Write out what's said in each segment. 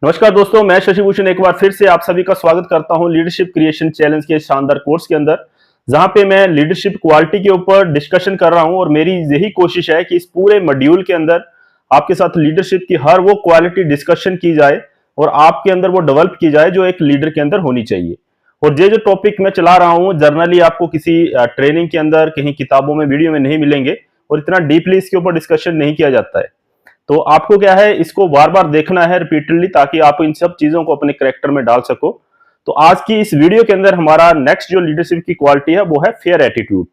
नमस्कार दोस्तों, मैं शशि भूषण एक बार फिर से आप सभी का स्वागत करता हूं लीडरशिप क्रिएशन चैलेंज के शानदार कोर्स के अंदर, जहां पे मैं लीडरशिप क्वालिटी के ऊपर डिस्कशन कर रहा हूं। और मेरी यही कोशिश है कि इस पूरे मॉड्यूल के अंदर आपके साथ लीडरशिप की हर वो क्वालिटी डिस्कशन की जाए और आपके अंदर वो डेवलप की जाए जो एक लीडर के अंदर होनी चाहिए। और ये जो टॉपिक मैं चला रहा हूँ जर्नली आपको किसी ट्रेनिंग के अंदर, कहीं किताबों में, वीडियो में नहीं मिलेंगे और इतना डीपली इसके ऊपर डिस्कशन नहीं किया जाता है। तो आपको क्या है, इसको बार बार देखना है रिपीटेडली, ताकि आप इन सब चीजों को अपने कैरेक्टर में डाल सको। तो आज की इस वीडियो के अंदर हमारा नेक्स्ट जो लीडरशिप की क्वालिटी है वो है फेयर एटीट्यूड।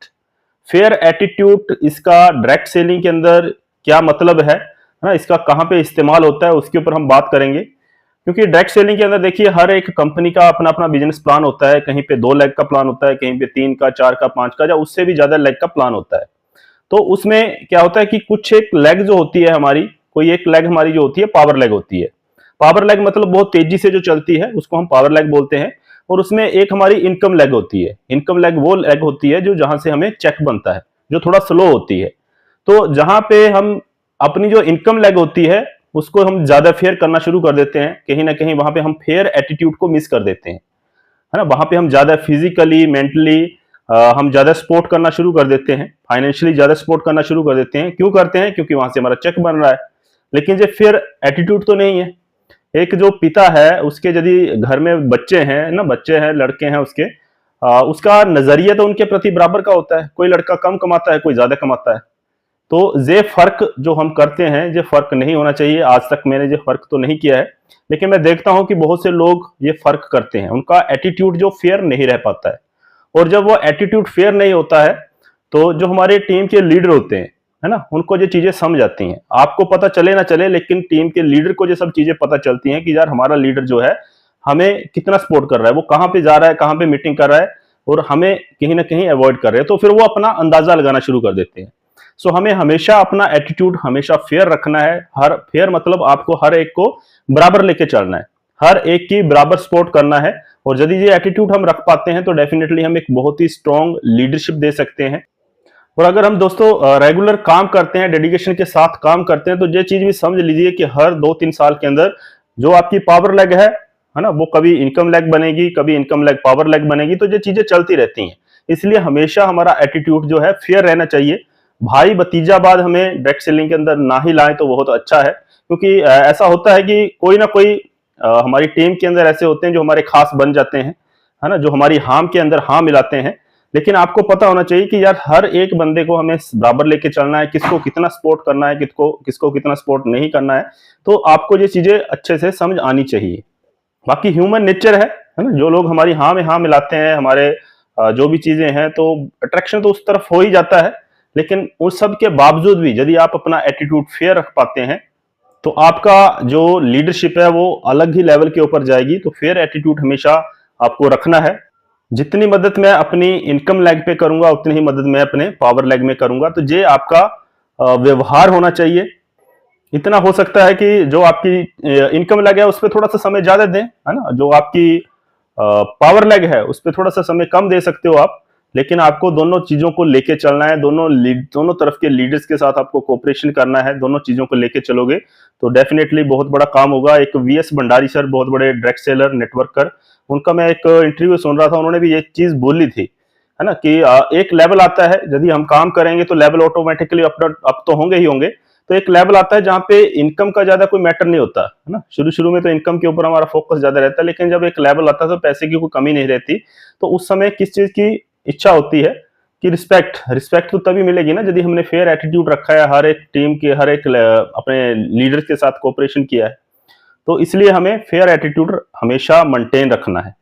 फेयर एटीट्यूड, इसका डायरेक्ट सेलिंग के अंदर क्या मतलब है ना, इसका कहां पे इस्तेमाल होता है, उसके ऊपर हम बात करेंगे। क्योंकि डायरेक्ट सेलिंग के अंदर देखिए, हर एक कंपनी का अपना अपना बिजनेस प्लान होता है। कहीं पे 2 लेग का प्लान होता है, कहीं पे 3 का, 4 का, 5 का, या उससे भी ज्यादा लेग का प्लान होता है। तो उसमें क्या होता है कि कुछ एक लेग जो होती है हमारी, कोई एक लेग हमारी जो होती है पावर लेग होती है। पावर लेग मतलब बहुत तेजी से जो चलती है उसको हम पावर लेग बोलते हैं। और उसमें एक हमारी इनकम लेग होती है। इनकम लेग वो लेग होती है जो जहां से हमें चेक बनता है, जो थोड़ा स्लो होती है। तो जहां पे हम अपनी जो इनकम लेग होती है उसको हम ज्यादा फेयर करना शुरू कर देते हैं, कहीं ना कहीं वहां पे हम फेयर एटीट्यूड को मिस कर देते हैं, है ना। वहां पे हम ज्यादा फिजिकली, मेंटली हम ज्यादा सपोर्ट करना शुरू कर देते हैं, फाइनेंशियली ज्यादा सपोर्ट करना शुरू कर देते हैं। क्यों करते हैं? क्योंकि वहां से हमारा चेक बन रहा है। लेकिन ये फिर एटीट्यूड तो नहीं है। एक जो पिता है, उसके यदि घर में बच्चे हैं ना, बच्चे हैं, लड़के हैं, उसका नजरिया तो उनके प्रति बराबर का होता है। कोई लड़का कम कमाता है, कोई ज्यादा कमाता है। तो ये फर्क जो हम करते हैं, ये फर्क नहीं होना चाहिए। आज तक मैंने ये फर्क तो नहीं किया है, लेकिन मैं देखता हूं कि बहुत से लोग ये फर्क करते हैं। उनका एटीट्यूड जो फेयर नहीं रह पाता है। और जब वो एटीट्यूड फेयर नहीं होता है, तो जो हमारे टीम के लीडर होते हैं, है ना, उनको ये चीजें समझ आती हैं। आपको पता चले ना चले, लेकिन टीम के लीडर को ये सब चीजें पता चलती हैं कि यार हमारा लीडर जो है हमें कितना सपोर्ट कर रहा है, वो कहाँ पे जा रहा है, कहाँ पे मीटिंग कर रहा है, और हमें कहीं ना कहीं अवॉइड कर रहे हैं। तो फिर वो अपना अंदाजा लगाना शुरू कर देते हैं। सो हमें हमेशा अपना एटीट्यूड हमेशा फेयर रखना है। हर फेयर मतलब आपको हर एक को बराबर लेके चलना है, हर एक की बराबर सपोर्ट करना है। और यदि ये एटीट्यूड हम रख पाते हैं तो डेफिनेटली हम एक बहुत ही स्ट्रॉन्ग लीडरशिप दे सकते हैं। और अगर हम दोस्तों रेगुलर काम करते हैं, डेडिकेशन के साथ काम करते हैं, तो ये चीज भी समझ लीजिए कि हर 2-3 साल के अंदर जो आपकी पावर लेग है ना, वो कभी इनकम लेग बनेगी, कभी इनकम लेग पावर लेग बनेगी। तो ये चीजें चलती रहती हैं। इसलिए हमेशा हमारा एटीट्यूड जो है फेयर रहना चाहिए। भाई भतीजावाद हमें डायरेक्ट सेलिंग के अंदर ना ही लाएं तो बहुत अच्छा है। क्योंकि ऐसा होता है कि कोई ना कोई हमारी टीम के अंदर ऐसे होते हैं जो हमारे खास बन जाते हैं, है ना, जो हमारी हाम के अंदर हाँ मिलाते हैं। लेकिन आपको पता होना चाहिए कि यार हर एक बंदे को हमें बराबर लेके चलना है, किसको कितना सपोर्ट करना है, किसको किसको कितना सपोर्ट नहीं करना है। तो आपको ये चीजें अच्छे से समझ आनी चाहिए। बाकी ह्यूमन नेचर है ना, जो लोग हमारी हाँ में हाँ मिलाते हैं, हमारे जो भी चीजें हैं, तो अट्रैक्शन तो उस तरफ हो ही जाता है। लेकिन उस सब के बावजूद भी यदि आप अपना एटीट्यूड फेयर रख पाते हैं, तो आपका जो लीडरशिप है वो अलग ही लेवल के ऊपर जाएगी। तो फेयर एटीट्यूड हमेशा आपको रखना है। जितनी मदद मैं अपनी इनकम लेग पे करूंगा, उतनी ही मदद मैं अपने पावर लेग में करूंगा। तो ये आपका व्यवहार होना चाहिए। इतना हो सकता है कि जो आपकी इनकम लेग है उस पर थोड़ा सा समय ज्यादा दें, है ना। जो आपकी पावर लेग है उस पर थोड़ा सा समय कम दे सकते हो आप। लेकिन आपको दोनों चीजों को लेके चलना है। दोनों तरफ के लीडर्स के साथ आपको कोऑपरेशन करना है। दोनों चीजों को लेके चलोगे तो डेफिनेटली बहुत बड़ा काम होगा। एक वीएस भंडारी सर, बहुत बड़े डायरेक्ट सेलर नेटवर्कर, उनका मैं एक इंटरव्यू सुन रहा था। उन्होंने भी ये चीज बोली थी, है ना, कि एक लेवल आता है, यदि हम काम करेंगे तो लेवल ऑटोमेटिकली अप तो होंगे ही होंगे। तो एक लेवल आता है जहां पे इनकम का ज्यादा कोई मैटर नहीं होता, है ना। शुरू शुरू में तो इनकम के ऊपर हमारा फोकस ज्यादा रहता है, लेकिन जब एक लेवल आता है तो पैसे की कोई कमी नहीं रहती। तो उस समय किस चीज की इच्छा होती है कि रिस्पेक्ट तो तभी मिलेगी ना यदि हमने फेयर एटीट्यूड रखा है, हर एक टीम के, हर एक अपने लीडर्स के साथ कोऑपरेशन किया है। तो इसलिए हमें फेयर एटीट्यूड हमेशा मेंटेन रखना है।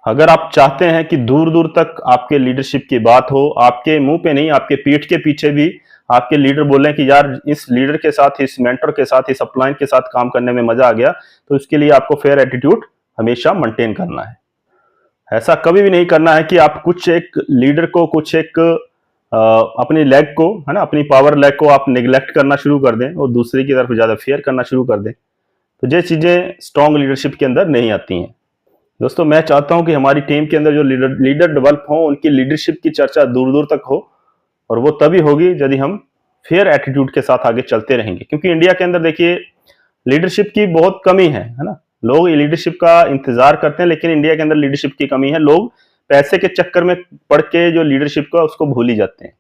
अगर आप चाहते हैं कि दूर दूर तक आपके लीडरशिप की बात हो, आपके मुंह पे नहीं, आपके पीठ के पीछे भी आपके लीडर बोलें कि यार इस लीडर के साथ, इस मेंटर के साथ, इस अपलाइन के साथ काम करने में मजा आ गया, तो इसके लिए आपको फेयर एटीट्यूड हमेशा मेंटेन करना है। ऐसा कभी भी नहीं करना है कि आप कुछ एक लीडर को, कुछ एक अपनी लेग को, है ना, अपनी पावर लेग को आप निगलेक्ट करना शुरू कर दें और दूसरे की तरफ ज्यादा फेयर करना शुरू कर दें। तो ये चीजें स्ट्रॉन्ग लीडरशिप के अंदर नहीं आती हैं। दोस्तों, मैं चाहता हूं कि हमारी टीम के अंदर जो लीडर डेवलप हो, उनकी लीडरशिप की चर्चा दूर दूर तक हो। और वो तभी होगी यदि हम फेयर एटीट्यूड के साथ आगे चलते रहेंगे। क्योंकि इंडिया के अंदर देखिए लीडरशिप की बहुत कमी है ना। लोग लीडरशिप का इंतजार करते हैं, लेकिन इंडिया के अंदर लीडरशिप की कमी है। लोग पैसे के चक्कर में पड़ के जो लीडरशिप का उसको भूल ही जाते हैं।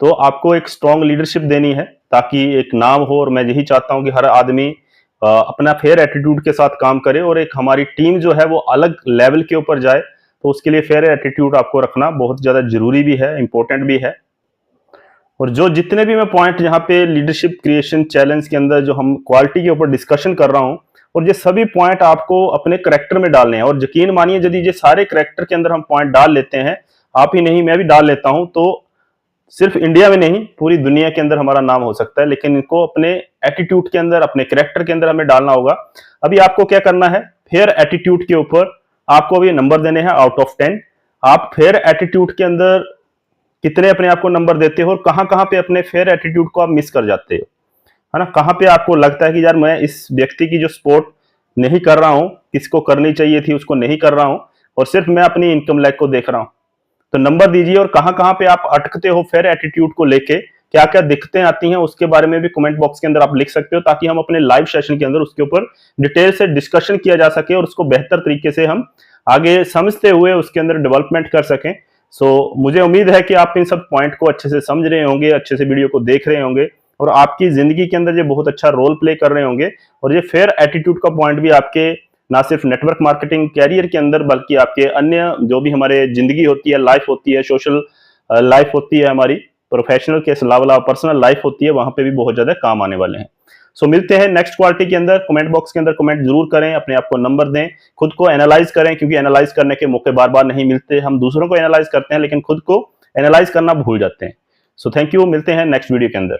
तो आपको एक स्ट्रॉन्ग लीडरशिप देनी है ताकि एक नाम हो, और मैं यही चाहता हूं कि हर आदमी अपना फेयर एटीट्यूड के साथ काम करे और एक हमारी टीम जो है वो अलग लेवल के ऊपर जाए। तो उसके लिए फेयर एटीट्यूड आपको रखना बहुत ज्यादा जरूरी भी है, इंपॉर्टेंट भी है। और जो जितने भी मैं पॉइंट यहाँ पे लीडरशिप क्रिएशन चैलेंज के अंदर जो हम क्वालिटी के ऊपर डिस्कशन कर रहा हूँ, और ये सभी पॉइंट आपको अपने करेक्टर में डालने हैं। और यकीन मानिए यदि ये सारे करेक्टर के अंदर हम पॉइंट डाल लेते हैं, आप ही नहीं मैं भी डाल लेता हूं, तो सिर्फ इंडिया में नहीं पूरी दुनिया के अंदर हमारा नाम हो सकता है। लेकिन इनको अपने एटीट्यूड के अंदर, अपने करेक्टर के अंदर हमें डालना होगा। अभी आपको क्या करना है, फेयर एटीट्यूड के ऊपर आपको अभी नंबर देने हैं आउट ऑफ 10। आप फेयर एटीट्यूड के अंदर कितने अपने आप को नंबर देते हो और कहां कहां पे अपने फेयर एटीट्यूड को आप मिस कर जाते हो, है ना। कहां पे आपको लगता है कि यार मैं इस व्यक्ति की जो सपोर्ट नहीं कर रहा हूं, किसको करनी चाहिए थी उसको नहीं कर रहा हूं, और सिर्फ मैं अपनी इनकम लैग को देख रहा हूं। तो नंबर दीजिए। और कहां कहां पे आप अटकते हो फेयर एटीट्यूड को लेके, क्या क्या दिक्कतें आती हैं उसके बारे में भी कमेंट बॉक्स के अंदर आप लिख सकते हो, ताकि हम अपने लाइव सेशन के अंदर उसके ऊपर डिटेल से डिस्कशन किया जा सके और उसको बेहतर तरीके से हम आगे समझते हुए उसके अंदर डेवलपमेंट कर सकें। मुझे उम्मीद है कि आप इन सब पॉइंट को अच्छे से समझ रहे होंगे, अच्छे से वीडियो को देख रहे होंगे, और आपकी जिंदगी के अंदर ये बहुत अच्छा रोल प्ले कर रहे होंगे। और ये फेयर एटीट्यूड का पॉइंट भी आपके ना सिर्फ नेटवर्क मार्केटिंग कैरियर के अंदर, बल्कि आपके अन्य जो भी हमारे जिंदगी होती है, लाइफ होती है, सोशल लाइफ होती है, हमारी प्रोफेशनल के अलावा पर्सनल लाइफ होती है, वहां पे भी बहुत ज्यादा काम आने वाले हैं। मिलते हैं नेक्स्ट क्वालिटी के अंदर। कमेंट बॉक्स के अंदर कमेंट जरूर करें, अपने आप को नंबर दें, खुद को एनालाइज करें, क्योंकि एनालाइज करने के मौके बार बार नहीं मिलते। हम दूसरों को एनालाइज करते हैं लेकिन खुद को एनालाइज करना भूल जाते हैं। थैंक यू, मिलते हैं नेक्स्ट वीडियो के अंदर।